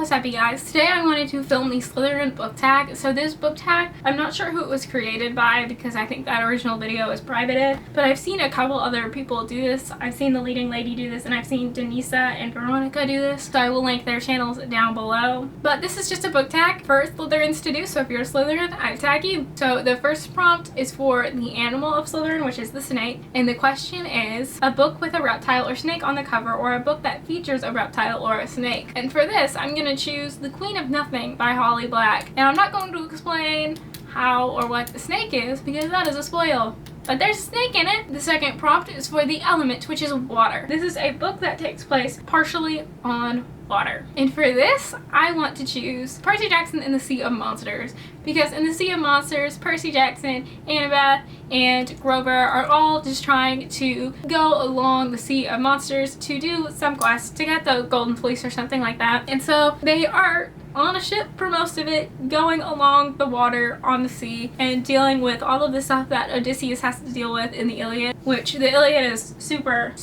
What's up, you guys? Today I wanted to film the Slytherin book tag. So this book tag, I'm not sure who it was created by because I think that original video is privated, but I've seen a couple other people do this. I've seen the leading lady do this, and I've seen Denisa and Veronica do this, so I will link their channels down below. But this is just a book tag for Slytherins to do, so if you're a Slytherin, I tag you. So the first prompt is for the animal of Slytherin, which is the snake, and the question is a book with a reptile or snake on the cover, or a book that features a reptile or a snake. And for this, I'm gonna choose The Queen of Nothing by Holly Black. And I'm not going to explain how or what the snake is because that is a spoil. But there's a snake in it. The second prompt is for the element, which is water. This is a book that takes place partially on water. And for this, I want to choose Percy Jackson and the Sea of Monsters, because in the Sea of Monsters, Percy Jackson, Annabeth, and Grover are all just trying to go along the Sea of Monsters to do some quest to get the Golden Fleece or something like that. And so they are on a ship for most of it, going along the water on the sea and dealing with all of the stuff that Odysseus has to deal with in the Iliad, which the Iliad is super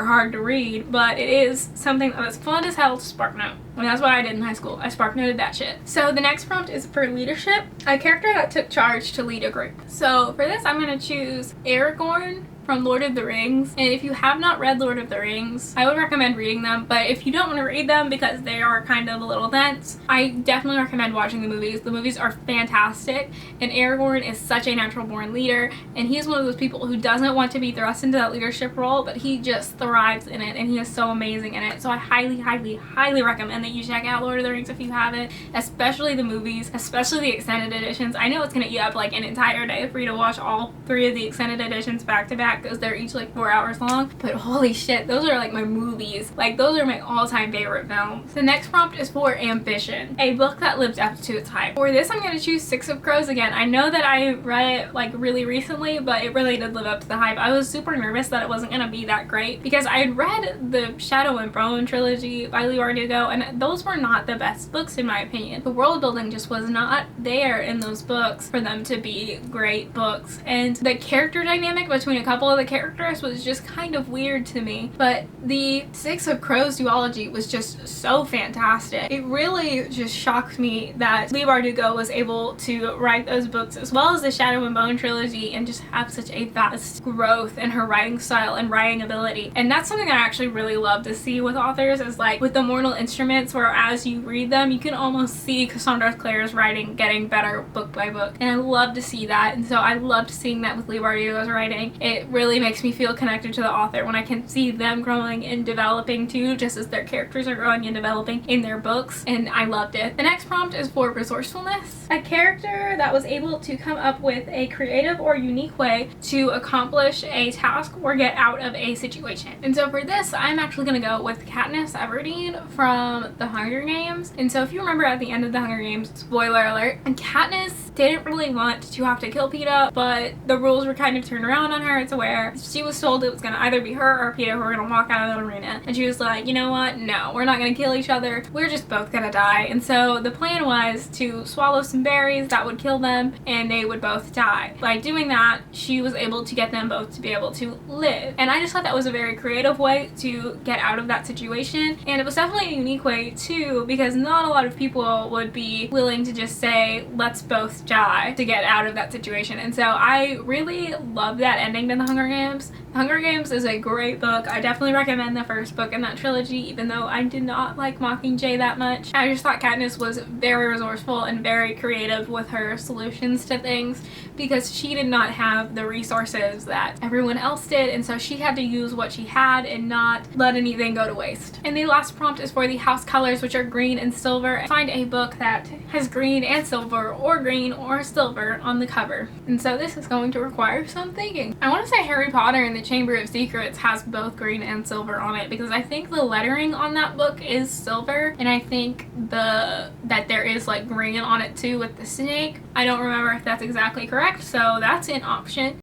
hard to read, but it is something that is fun as hell to spark note. And that's what I did in high school. I spark noted that shit. So the next prompt is for leadership, a character that took charge to lead a group. So for this, I'm going to choose Aragorn from Lord of the Rings. And if you have not read Lord of the Rings, I would recommend reading them, but if you don't want to read them because they are kind of a little dense, I definitely recommend watching the movies. The movies are fantastic, and Aragorn is such a natural born leader, and he's one of those people who doesn't want to be thrust into that leadership role, but he just thrives in it, and he is so amazing in it. So I highly recommend that you check out Lord of the Rings if you haven't, especially the movies, especially the extended editions. I know it's gonna eat up like an entire day for you to watch all 3 of the extended editions back to back, because they're each like 4 hours long, but holy shit, those are like my movies. Like, those are my all-time favorite films. The next prompt is for ambition, a book that lived up to its hype. For this, I'm going to choose Six of Crows again. I know that I read it like really recently, but it really did live up to the hype. I was super nervous that it wasn't going to be that great because I had read the Shadow and Bone trilogy by Leigh Bardugo, and those were not the best books in my opinion. The world building just was not there in those books for them to be great books, and the character dynamic between a couple of the characters was just kind of weird to me. But the Six of Crows duology was just so fantastic. It really just shocked me that Leigh Bardugo was able to write those books as well as the Shadow and Bone trilogy and just have such a vast growth in her writing style and writing ability. And that's something that I actually really love to see with authors, is like with the Mortal Instruments, where as you read them you can almost see Cassandra Clare's writing getting better book by book, and I love to see that. And so I loved seeing that with Leigh Bardugo's writing. It really makes me feel connected to the author when I can see them growing and developing too, just as their characters are growing and developing in their books, and I loved it. The next prompt is for resourcefulness, a character that was able to come up with a creative or unique way to accomplish a task or get out of a situation. And so for this, I'm actually going to go with Katniss Everdeen from The Hunger Games. And so if you remember at the end of The Hunger Games, spoiler alert, Katniss didn't really want to have to kill Peeta, but the rules were kind of turned around on her, to where she was told it was going to either be her or Peeta who were going to walk out of the arena, and she was like, you know what, no, we're not going to kill each other, we're just both going to die. And so the plan was to swallow some berries that would kill them and they would both die. By doing that, she was able to get them both to be able to live, and I just thought that was a very creative way to get out of that situation. And it was definitely a unique way too, because not a lot of people would be willing to just say let's both die to get out of that situation. And so I really love that ending to The Hunger Games. The Hunger Games is a great book. I definitely recommend the first book in that trilogy, even though I did not like Mockingjay that much. I just thought Katniss was very resourceful and very creative with her solutions to things, because she did not have the resources that everyone else did, and so she had to use what she had and not let anything go to waste. And the last prompt is for the house colors, which are green and silver. Find a book that has green and silver, or green or silver on the cover. And so this is going to require some thinking. I want to say Harry Potter and the Chamber of Secrets has both green and silver on it, because I think the lettering on that book is silver, and I think that there is like green on it too with the snake. I don't remember if that's exactly correct, so that's an option.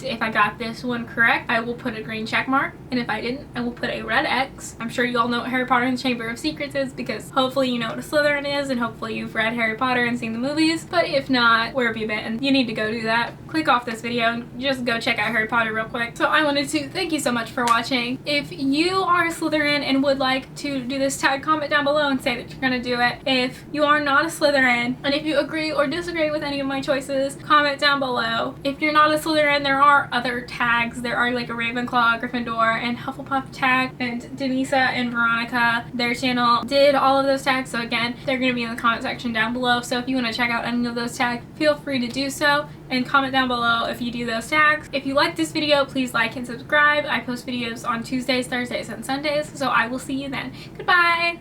If I got this one correct, I will put a green check mark, and if I didn't, I will put a red X. I'm sure you all know what Harry Potter and the Chamber of Secrets is, because hopefully you know what a Slytherin is, and hopefully you've read Harry Potter and seen the movies. But if not, where have you been? You need to go do that. Click off this video and just go check out Harry Potter real quick. So I wanted to thank you so much for watching. If you are a Slytherin and would like to do this tag, comment down below and say that you're gonna do it. If you are not a Slytherin, and if you agree or disagree with any of my choices, comment down below. If you're not a Slytherin, there are other tags. There are like a Ravenclaw, Gryffindor, and Hufflepuff tag, and Denisa and Veronica, their channel did all of those tags, so again, they're going to be in the comment section down below. So if you want to check out any of those tags, feel free to do so, and comment down below if you do those tags. If you like this video, please like and subscribe. I post videos on Tuesdays, Thursdays, and Sundays, so I will see you then. Goodbye!